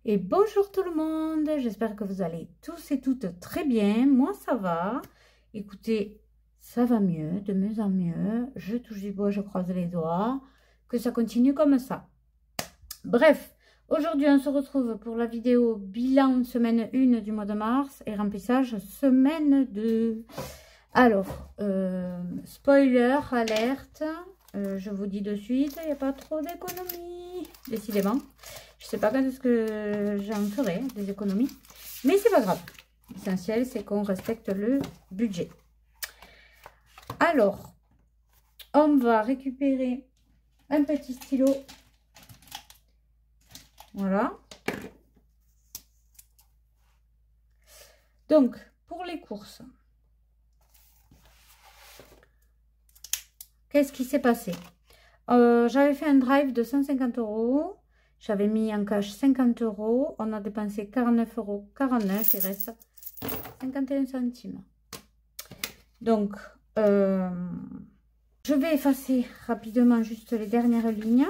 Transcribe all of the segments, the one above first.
Et bonjour tout le monde, j'espère que vous allez tous et toutes très bien. Moi ça va, écoutez, ça va mieux, de mieux en mieux. Je touche du bois, je croise les doigts, que ça continue comme ça. Bref, aujourd'hui on se retrouve pour la vidéo bilan semaine 1 du mois de mars et remplissage semaine 2. Alors, spoiler, alerte, je vous dis de suite, il n'y a pas trop d'économies, décidément. Je sais pas quand est-ce que j'en ferai des économies, mais c'est pas grave. L'essentiel, c'est qu'on respecte le budget. Alors, on va récupérer un petit stylo. Voilà. Donc, pour les courses, qu'est-ce qui s'est passé? J'avais fait un drive de 150 €. J'avais mis en cash 50 €. On a dépensé 49,49 €. Il reste 51 centimes. Donc, je vais effacer rapidement juste les dernières lignes.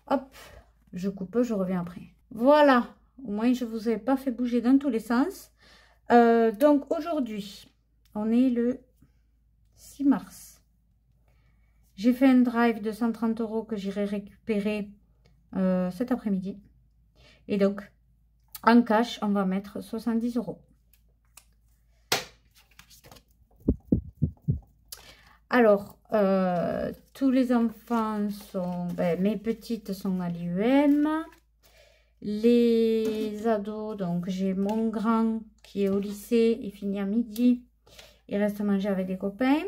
Hop, je coupe, je reviens après. Voilà, au moins je ne vous ai pas fait bouger dans tous les sens. Donc, aujourd'hui, on est le 6 mars. J'ai fait un drive de 130 € que j'irai récupérer cet après-midi. Et donc, en cash, on va mettre 70 €. Alors, tous les enfants sont... mes petites sont à l'IEM. Les ados, donc j'ai mon grand qui est au lycée, il finit à midi. Il reste à manger avec des copains.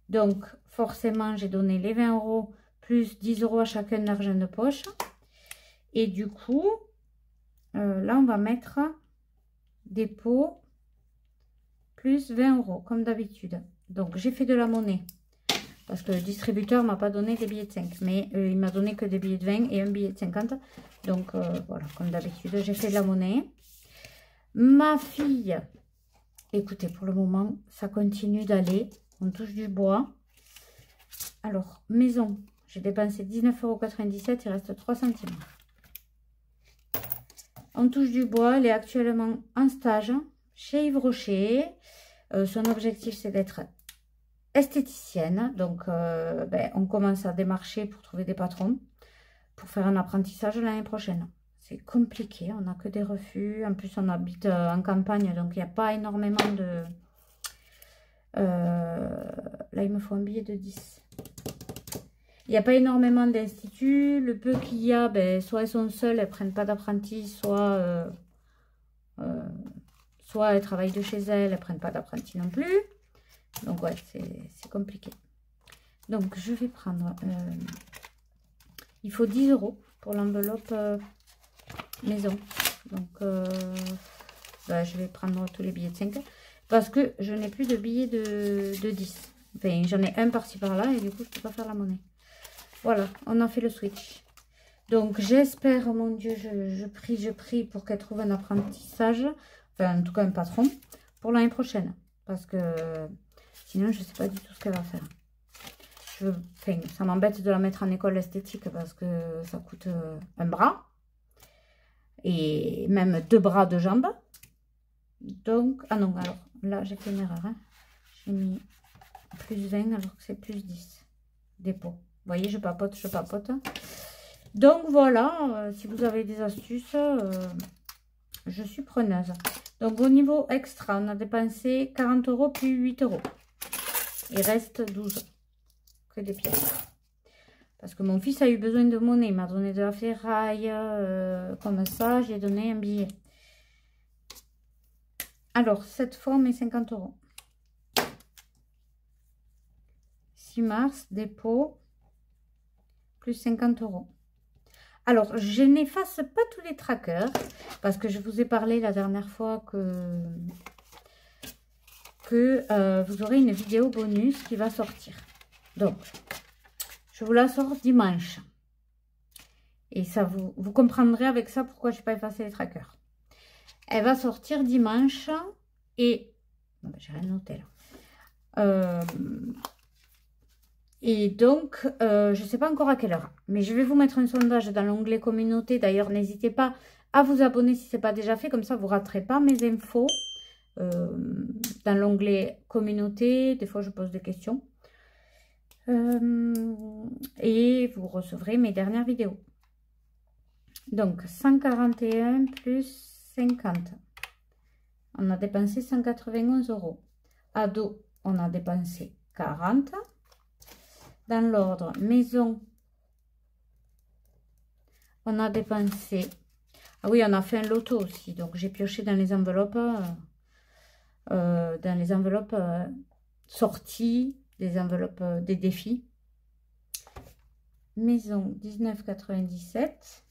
Donc, forcément, j'ai donné les 20 € plus 10 € à chacun d'argent de poche. Et du coup, là, on va mettre des pots plus 20 € comme d'habitude. Donc, j'ai fait de la monnaie parce que le distributeur ne m'a pas donné des billets de 5. Mais il m'a donné que des billets de 20 et un billet de 50. Donc, voilà, comme d'habitude, j'ai fait de la monnaie. Ma fille, écoutez, pour le moment, ça continue d'aller. On touche du bois. Alors, maison, j'ai dépensé 19,97 €, il reste 3 centimes. On touche du bois, elle est actuellement en stage chez Yves Rocher. Son objectif, c'est d'être esthéticienne. Donc, on commence à démarcher pour trouver des patrons, pour faire un apprentissage l'année prochaine. C'est compliqué, on n'a que des refus. En plus, on habite en campagne, donc il n'y a pas énormément de... là, il me faut un billet de 10. Il n'y a pas énormément d'instituts. Le peu qu'il y a, soit elles sont seules, elles ne prennent pas d'apprenti, soit elles travaillent de chez elles, elles ne prennent pas d'apprenti non plus. Donc, ouais, c'est compliqué. Donc, je vais prendre... il faut 10 € pour l'enveloppe maison. Donc, je vais prendre tous les billets de 5 parce que je n'ai plus de billets de 10. Enfin, j'en ai un par-ci par-là et du coup, je ne peux pas faire la monnaie. Voilà, on a fait le switch. Donc, j'espère, oh mon Dieu, je prie pour qu'elle trouve un apprentissage, enfin, en tout cas, un patron, pour l'année prochaine. Parce que sinon, je ne sais pas du tout ce qu'elle va faire. Ça m'embête de la mettre en école esthétique parce que ça coûte un bras. Et même 2 bras, 2 jambes. Donc, ah non, alors, là, j'ai fait une erreur. Hein. J'ai mis plus 20 alors que c'est plus 10. Dépôt. Vous voyez, je papote, je papote. Donc, voilà, si vous avez des astuces, je suis preneuse. Donc, au niveau extra, on a dépensé 40 € plus 8 €. Il reste 12. Que des pièces. Parce que mon fils a eu besoin de monnaie. Il m'a donné de la ferraille. Comme ça, j'ai donné un billet. Alors, cette fois, on met 50 €. 6 mars, dépôt. Plus 50 €. Alors, je n'efface pas tous les trackers. Parce que je vous ai parlé la dernière fois que vous aurez une vidéo bonus qui va sortir. Donc, je vous la sors dimanche. Et ça vous comprendrez avec ça pourquoi je n'ai pas effacé les trackers. Elle va sortir dimanche. Et... j'ai rien noté là. Et donc, je ne sais pas encore à quelle heure. Mais je vais vous mettre un sondage dans l'onglet communauté. D'ailleurs, n'hésitez pas à vous abonner si ce n'est pas déjà fait. Comme ça, vous ne raterez pas mes infos dans l'onglet communauté. Des fois, je pose des questions. Et vous recevrez mes dernières vidéos. Donc, 141 plus 50. On a dépensé 191 €. Ado, on a dépensé 40. Dans l'ordre maison, on a dépensé... Ah oui, on a fait un loto aussi. Donc, j'ai pioché dans les enveloppes, sorties, des enveloppes des défis. Maison, 19,97.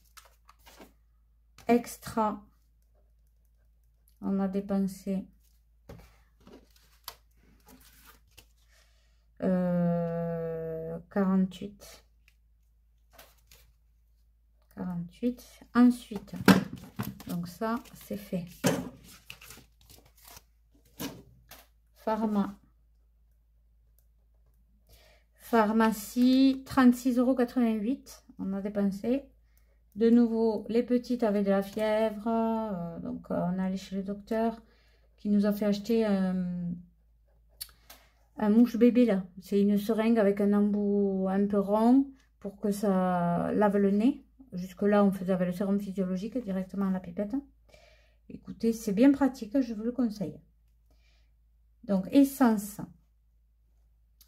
Extra, on a dépensé 48. Ensuite, donc ça, c'est fait. Pharmacie, 36,88 €. On a dépensé. De nouveau, les petites avaient de la fièvre. Donc, on est allé chez le docteur qui nous a fait acheter un mouche bébé là. C'est une seringue avec un embout un peu rond pour que ça lave le nez. Jusque-là, on faisait avec le sérum physiologique directement à la pipette. Écoutez, c'est bien pratique, je vous le conseille. Donc, essence,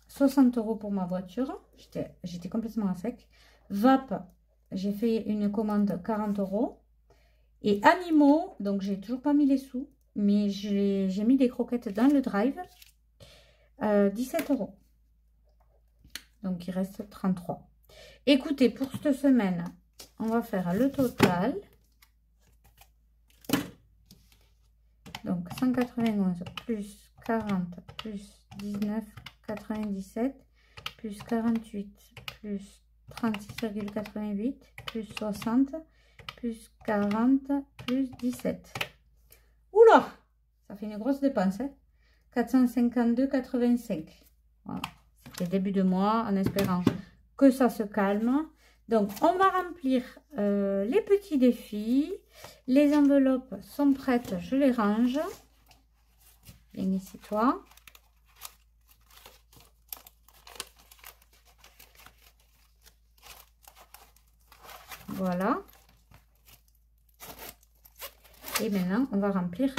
60 € pour ma voiture. J'étais complètement à sec. Vape, j'ai fait une commande 40 €. Et animaux, donc j'ai toujours pas mis les sous, mais j'ai mis des croquettes dans le drive. 17 €. Donc, il reste 33. Écoutez, pour cette semaine, on va faire le total. Donc, 191 plus 40 plus 19,97 plus 48 plus 36,88 plus 60 plus 40 plus 17. Oula, ça fait une grosse dépense, hein. 452,85. Voilà. C'était début de mois, en espérant que ça se calme. Donc, on va remplir les petits défis. Les enveloppes sont prêtes, je les range. Viens ici, toi. Voilà. Et maintenant, on va remplir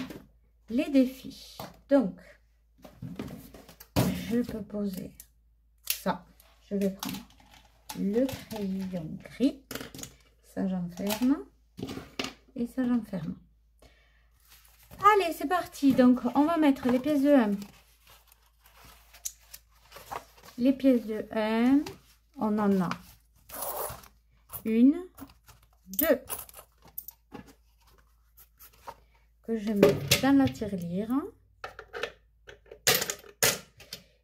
les défis. Donc, je peux poser ça. Je vais prendre le crayon gris. Ça, j'enferme. Et ça, j'enferme. Allez, c'est parti. Donc, on va mettre les pièces de 1. Les pièces de 1, on en a 1, 2. Que je mets dans la tirelire.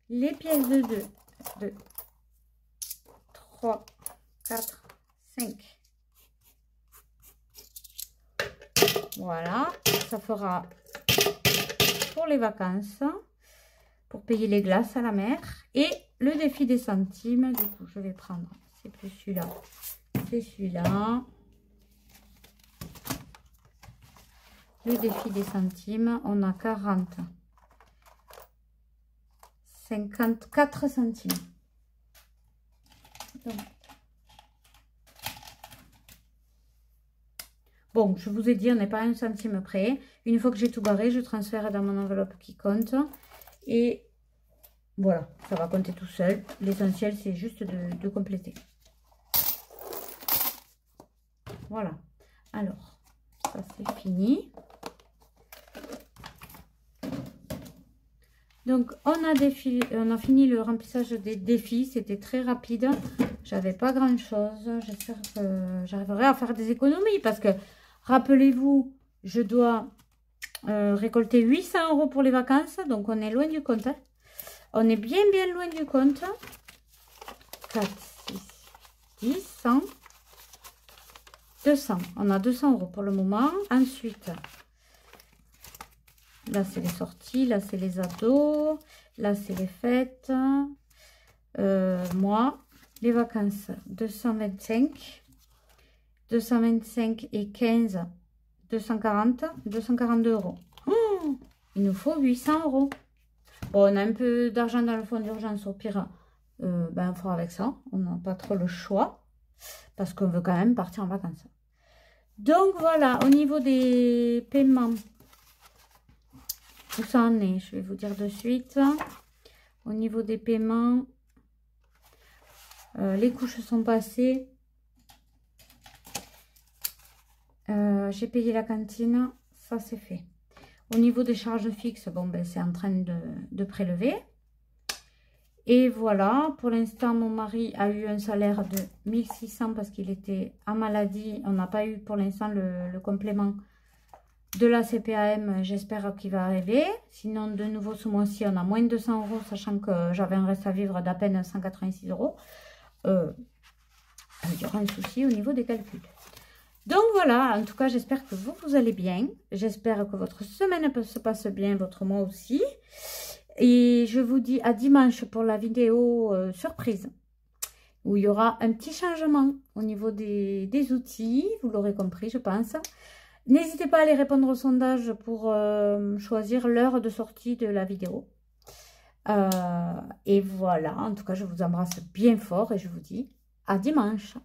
Les pièces de 2, 2, 3, 4, 5. Voilà, ça fera pour les vacances, pour payer les glaces à la mer. Et le défi des centimes, du coup, je vais prendre, c'est plus celui-là, c'est celui-là. Le défi des centimes, on a 40, 54 centimes. Donc, bon, je vous ai dit, on n'est pas à 1 centime près. Une fois que j'ai tout barré, je transfère dans mon enveloppe qui compte. Et voilà, ça va compter tout seul. L'essentiel, c'est juste de compléter. Voilà. Alors, ça c'est fini. Donc, on a fini le remplissage des défis. C'était très rapide. J'avais pas grand chose. J'espère que j'arriverai à faire des économies. Parce que, rappelez-vous, je dois récolter 800 € pour les vacances. Donc, on est loin du compte. Hein. On est bien loin du compte. 4, 6, 10, 100, 200. On a 200 € pour le moment. Ensuite... Là, c'est les sorties. Là, c'est les ados. Là, c'est les fêtes. Moi, les vacances, 225. 225 et 15, 240, 242 euros. Oh, il nous faut 800 euros. Bon, on a un peu d'argent dans le fonds d'urgence, au pire, ben, on fera avec ça. On n'a pas trop le choix, parce qu'on veut quand même partir en vacances. Donc, voilà, au niveau des paiements, où ça en est, je vais vous dire de suite. Au niveau des paiements, les couches sont passées. J'ai payé la cantine, ça c'est fait. Au niveau des charges fixes, bon ben c'est en train de prélever. Et voilà, pour l'instant mon mari a eu un salaire de 1600 parce qu'il était en maladie. On n'a pas eu pour l'instant le complément de la CPAM, j'espère qu'il va arriver. Sinon de nouveau ce mois-ci on a moins de 200 euros, sachant que j'avais un reste à vivre d'à peine 186 euros. Il y aura un souci au niveau des calculs. Donc voilà, en tout cas, j'espère que vous allez bien. J'espère que votre semaine se passe bien, votre mois aussi. Et je vous dis à dimanche pour la vidéo surprise, où il y aura un petit changement au niveau des outils. Vous l'aurez compris, je pense. N'hésitez pas à aller répondre au sondage pour choisir l'heure de sortie de la vidéo. Et voilà, en tout cas, je vous embrasse bien fort et je vous dis à dimanche.